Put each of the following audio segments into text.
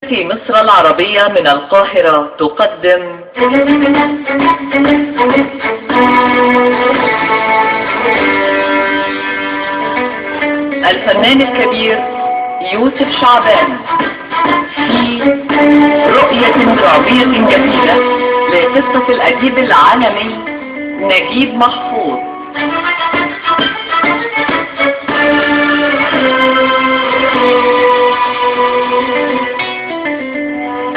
في مصر العربية من القاهرة تقدم الفنان الكبير يوسف شعبان في رؤية درامية جديدة لقصة الأديب العالمي نجيب محفوظ.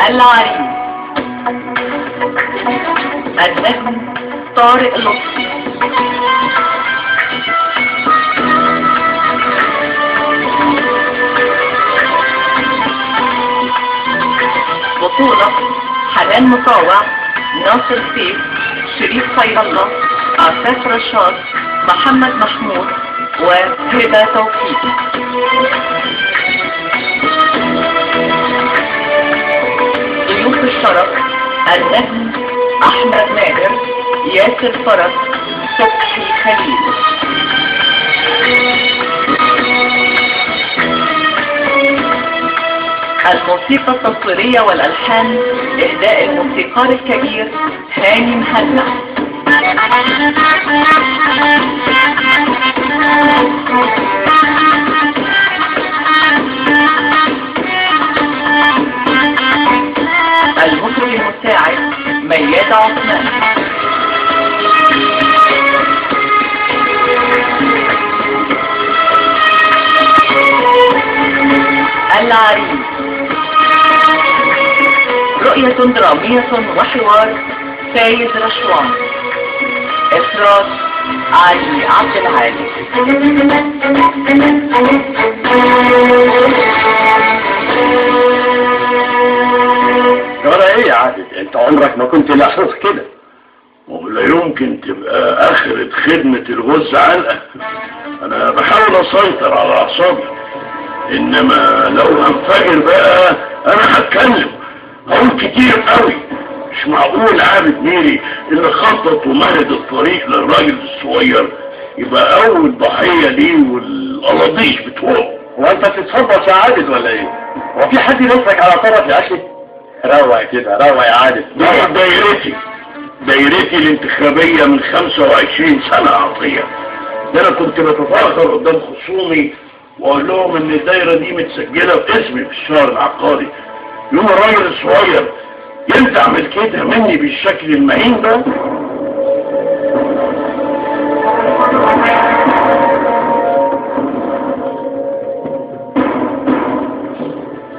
العريس. النجم طارق لطفي. بطولة حنان مطاوع، ناصر سيف، شريف خير الله، عفاف رشاد، محمد محمود وهبة توفيق. ضيوف الشرف: النجم احمد ماهر، ياسر فرج، صبحي خليل. الموسيقى التصويرية والألحان إهداء الموسيقار الكبير هاني مهنا. المخرج المساعد ميادة عثمان. العريس. رؤية درامية وحوار فايز رشوان. إخراج علي عبد العالي. ترى ايه يا عادل؟ انت عمرك ما كنت لحظ كده. ولا يمكن تبقى اخرة خدمة الغز علقة. انا بحاول اسيطر على اعصابي، انما لو هنفجر بقى انا هتكلم هقول كتير قوي. مش معقول عابد ميري اللي خطط ومهد الطريق للراجل الصغير يبقى اول ضحية ليه والقلاطيش بتوعه. هو انت بتتصبط يا عادل ولا ايه؟ هو في حد يمسك على طرف يا اخي؟ روق كده، روق يا عادل. دايرتي الانتخابية من 25 سنة عطية. ده انا كنت بتفاخر قدام خصومي واقول لهم ان الدايرة دي متسجلة باسمي في الشهر العقاري. يوم الراجل الصغير ينفع اعمل كده مني بالشكل المهين ده؟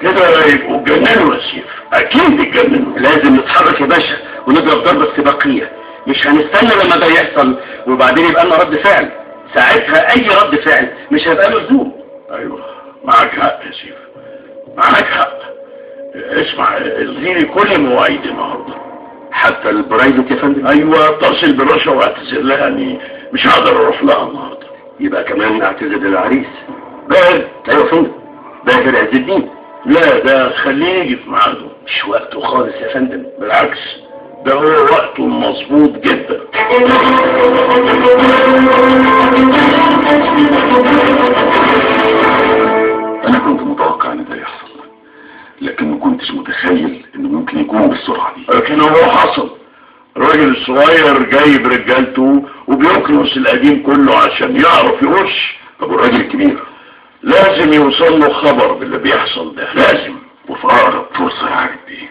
كده يبقوا اتجننوا يا سيف، اكيد اتجننوا. لازم نتحرك يا باشا ونضرب ضربة استباقية، مش هنستنى لما ده يحصل وبعدين يبقى لنا رد فعل. ساعتها اي رد فعل مش هيبقى له لزوم. ايوه معاك حق يا سيف، معاك حق. اسمع، الغيني كل مواعيدي النهارده، حتى البرايفت يا فندم. ايوه اتصل برشا واعتذر لها اني مش هقدر اروح لها النهارده. يبقى كمان اعتذر للعريس باهر. ايوه يا فندم، باهر عز الدين. لا ده خليه يجي في ميعاده. مش وقته خالص يا فندم. بالعكس، ده هو وقته مظبوط جدا. انا كنت متوقع ان ده يحصل، لكن ما كنتش متخيل انه ممكن يكون بالسرعه دي. لكن هو حصل. الراجل الصغير جاي برجالته وبيكنس القديم كله عشان يعرف يوش. طب الراجل الكبير لازم يوصل له خبر باللي بيحصل ده، لازم، وفي اقرب فرصه يا عارف بيه.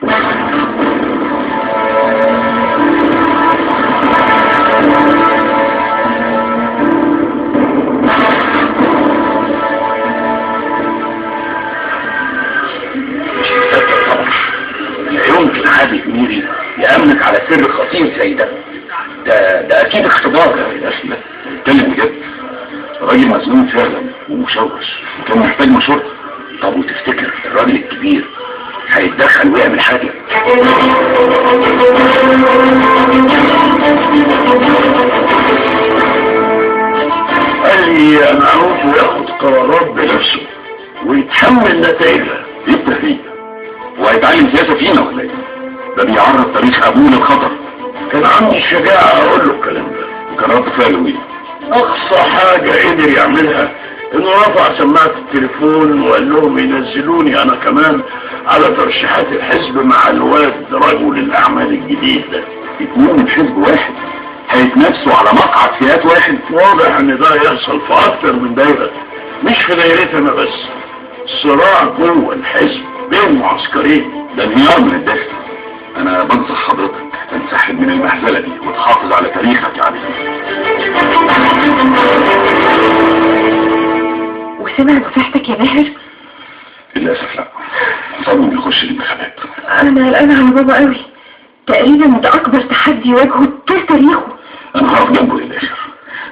لا يمكن عابد ميري يأمنك على سر خطير زي ده. ده اكيد اختبار يا اخي. اتكلم بجد، راجل مظلوم فعلا ومشوش وكان محتاج مشورة. طب وتفتكر الراجل الكبير هيتدخل ويعمل حاجة؟ قال لي انا عاوزه ياخد قرارات بنفسه ويتحمل نتائجها. ايه التهريج؟ هو هيتعلم سياسة فينا ولا ايه؟ ده بيعرض تاريخ ابوه للخطر. كان عندي الشجاعة اقول له الكلام ده. وكان رد فعله ايه؟ اقصى حاجة قدر يعملها انه رفع سماعة التليفون وقال لهم ينزلوني انا كمان على ترشيحات الحزب مع الواد رجل الاعمال الجديد ده. اتنين من حزب واحد هيتنافسوا على مقعد فئات واحد؟ واضح ان ده يحصل في اكتر من دايرة، مش في دايرتنا بس. صراع جوه الحزب بين معسكرين، ده انهيار من الداخل. انا بنصح حضرتك تنسحب من المهزلة دي وتحافظ على تاريخك يا عبد. وسمع نصيحتك يا باهر؟ للأسف لا، صمم يخش الانتخابات. انا قلقانة على بابا قوي، تقريبا ده اكبر تحدي يواجهه طول تاريخه. انا هقف جنبه للاخر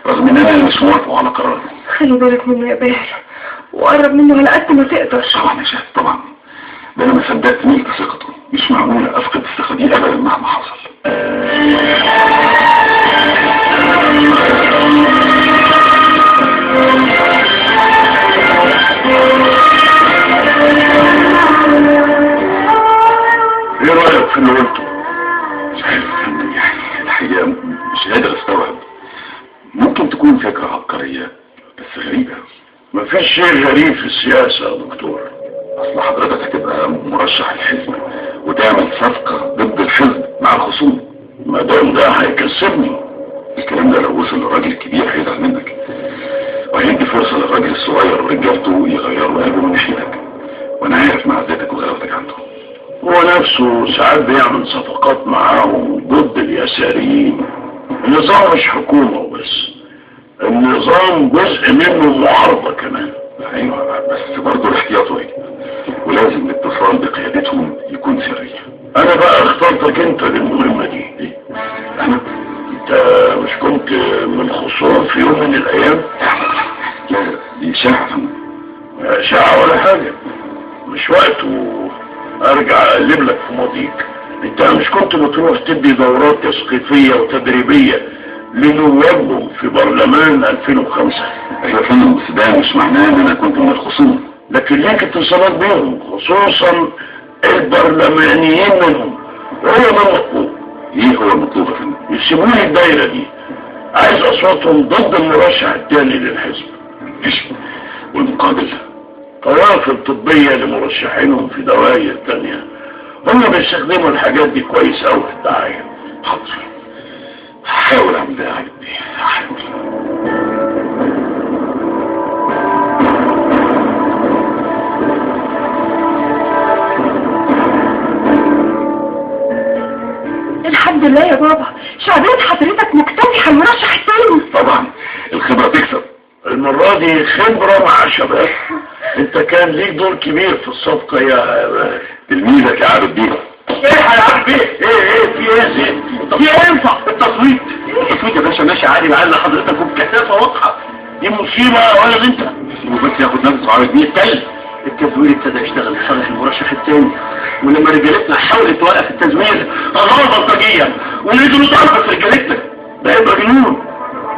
رغم ان انا مش موافق على قراره. خلي بالك منه يا باهر وقرب منه على قد ما تقدر. طبعا يا شاهد طبعا، ده انا ما صدقت ملك ثقته، مش معقول افقد الثقه دي ابدا مهما حصل. ايه رايك في اللي قلته؟ مش عارف يعني الحقيقه مش قادر استوعب. ممكن تكون فكره عبقريه بس غريبه. مفيش شيء غريب في السياسه يا دكتور. اصل حضرتك هتبقى مرشح الحزب وتعمل صفقه ضد الحزب مع الخصوم. ما دام ده هيكسبني. الكلام ده لو وصل للراجل الكبير هيزعل منك، وهيدي فرصه للراجل الصغير ورجالته يغيروا قلبه من ناحيتك، وانا عارف معزتك وغلاوتك عنده. هو نفسه ساعات بيعمل صفقات معاهم ضد اليساريين. النظام مش حكومة وبس، النظام جزء منه معارضة كمان. ايوه بس برضه الاحتياط واجب، ولازم الاتصال بقيادتهم يكون سري. انا بقى اخترتك انت للمهمة دي. انا؟ انت مش كنت من خصوم في يوم من الايام؟ لا دي اشاعة. اشاعة ولا حاجة، مش وقته ارجع اقلب لك في ماضيك. انت مش كنت بتروح تدي دورات تثقيفية وتدريبية لنوابهم في برلمان 2005؟ ايوه فندم، بس ده مش معناه ان انا كنت من الخصوم. لكن ليك اتصالات بيهم، خصوصا البرلمانيين منهم، وهو ما مطلوب. ايه هو المطلوب يا فندم؟ يسيبوني الدايرة دي، عايز اصواتهم ضد المرشح الثاني للحزب. ماشي، والمقابل؟ قوافل طبية لمرشحينهم في دوائر تانية. هم بيستخدموا الحاجات دي كويس اوي في الدعاية. حاضر، هحاول اعمل ده يا عبدي، هحاول. الحمد لله يا بابا، شعبية حضرتك مكتسحة المرشح الثاني. طبعا الخبرة تكسب. المرة دي خبرة مع شباب. انت كان ليك دور كبير في الصفقة يا تلميذك يا عبد بيه. ايه يا عبد بيه؟ ايه في ايه؟ في ينفع التصويت يا باشا ماشي عادي معانا حضرتك وبكثافة واضحة. دي مصيبة ولا انت؟ وبس ياخد نفسه عبد بيه اتكلم. التزوير ابتدى يشتغل لصالح المرشح الثاني، ولما رجالتنا حاولت توقف التزوير غلط بلطجيا ونزلوا ضربة في رجالتنا. ده يبقى جنون.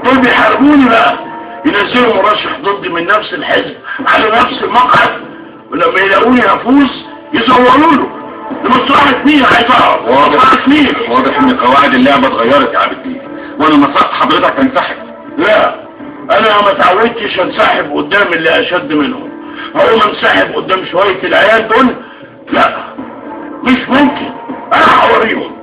دول بيحاربوني بقى، ينزلوا مرشح ضدي من نفس الحزب على نفس المقعد، ولما يلاقوني هفوز يزوروا له. لمصلحة مين عايز اعرف؟ واضح مين؟ واضح ان قواعد اللعبة اتغيرت يا عبد بيه، وانا نصحت حضرتك تنسحب. لا، انا ما تعودتش انسحب قدام اللي اشد منهم. هو ما انسحب قدام شوية العيال دول؟ لا مش ممكن، انا هوريهم.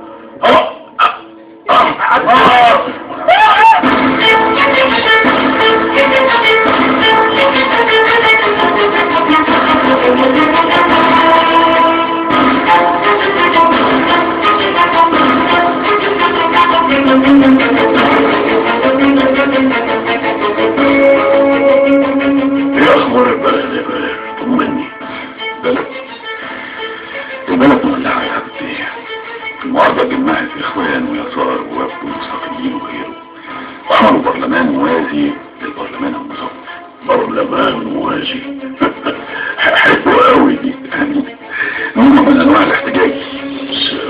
ايه اخبار البلد يا بلد؟ طمني. البلد مولعة يا عبدي. المعارضة جمعت اخوان ويسار ووفد ومستقلين وغيره، وعملوا برلمان موازي للبرلمان المصاب. برلمان موازي؟ حلو قوي دي. نوع من انواع الاحتجاج،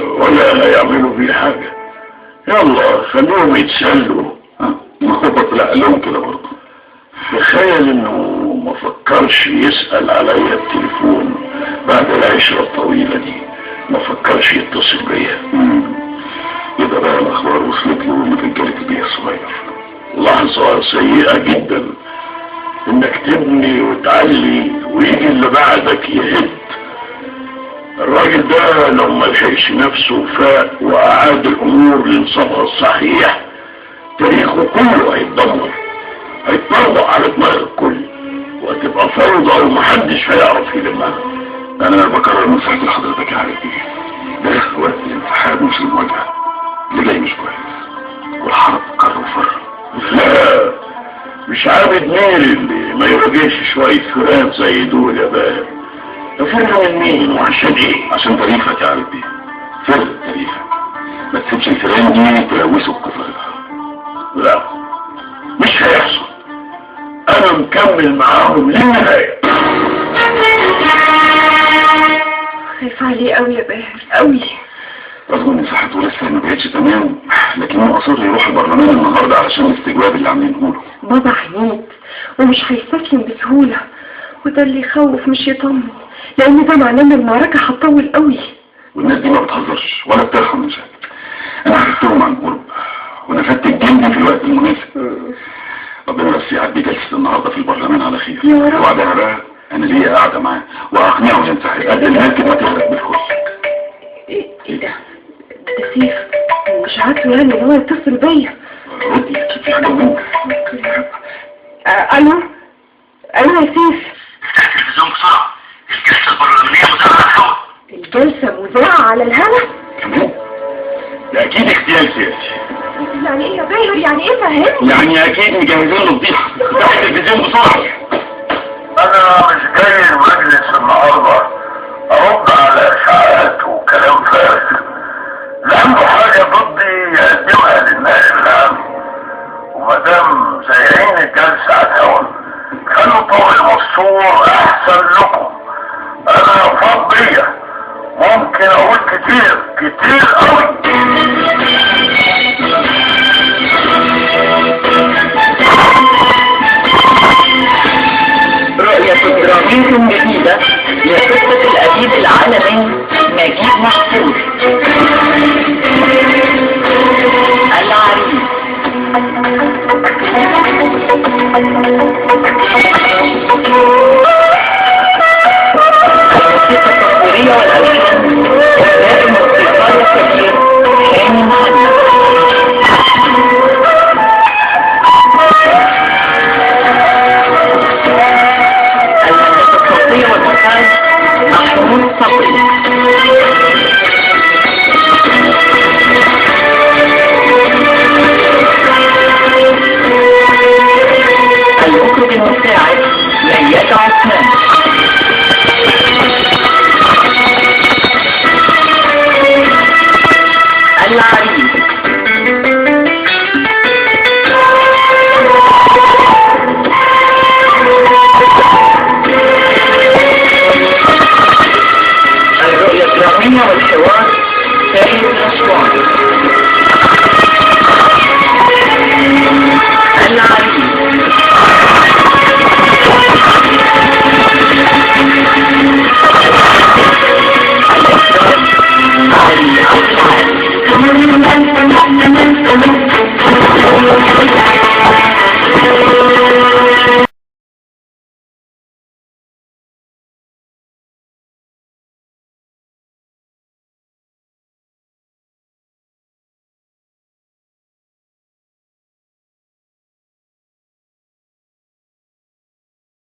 ولا هيعملوا فيه حاجة. يلا خلوهم يتسلوا. ما هو طلع لهم كده برضه. تخيل انه ما فكرش يسأل عليا التليفون بعد العشرة الطويلة دي، ما فكرش يتصل بيا. يبقى بقى الاخبار وصلت له من رجالة البيه الصغير. لحظة سيئة جدا. انك تبني وتعلي ويجي اللي بعدك يهد. الراجل ده لو ما لحقش نفسه فاق واعاد الامور لنصابها الصحيح تاريخه كله هيتدمر، هيتطبق على دماغ الكل وهتبقى فوضى ومحدش هيعرف يلمها. انا بكرر نصيحتي لحضرتك يا عربي، ده وقت الانسحاب مش المواجهه، اللي جاي مش كويس والحرب كر وفر. لا مش عابد مين اللي ما يواجهش شويه فئران زي دول يا باهر. تفرق من مين وعشان ايه؟ عشان تاريخك يا عربي، فرق تاريخك، ما تسيبش الفئران دي تلوثه بقصرها. لا مش هيحصل، انا مكمل معاهم للنهايه. خايفة عليه قوي يا باهر قوي. رغم ان صحته لسه ما بقتش تمام، لكنه اصر يروح البرلمان النهارده علشان الاستجواب اللي عاملينه له. بابا عنيد ومش هيستسلم بسهولة، وده اللي يخوف مش يطمن، لان ده معناه ان المعركة هتطول قوي. والناس دي ما بتهزرش ولا بترحم مشاكل. انا عرفتهم عن قرب ونفدت الجندي في الوقت المناسب. ربنا بس يعدي جلسة النهارده في البرلمان على خير. يا رب. وبعدها بقى انا ليا قاعدة معاه واقنعه ينسحب قبل المركب ما تغرق بالكل. ايه ده سيف، مش عارفه يعني ان هو يتصل بيا. ردي اكيد في حاجة مهمة. الو يا سيف. افتح التلفزيون بسرعة، الجلسة البرلمانية مذاعة على الهواء. الجلسة مذاعة على الهوا؟ كمان ده اكيد اغتيال سياسي. يعني ايه يا باهر؟ يعني ايه فهمني؟ يعني اكيد مجهزين له فضيحه. افتح التلفزيون بسرعه. انا مش جاي المجلس النهارده ارد على اشاعات وكلام فارغ. اللي عنده حاجه ضدي يقدمها للنائب العام، ومادام زايعين الجلسه على الهوا خلوا طول المسطور احسن لكم. انا فاض بيا، ممكن اقول كتير كتير قوي. رؤية درامية جديدة لقصة الأديب العالمي نجيب محفوظ.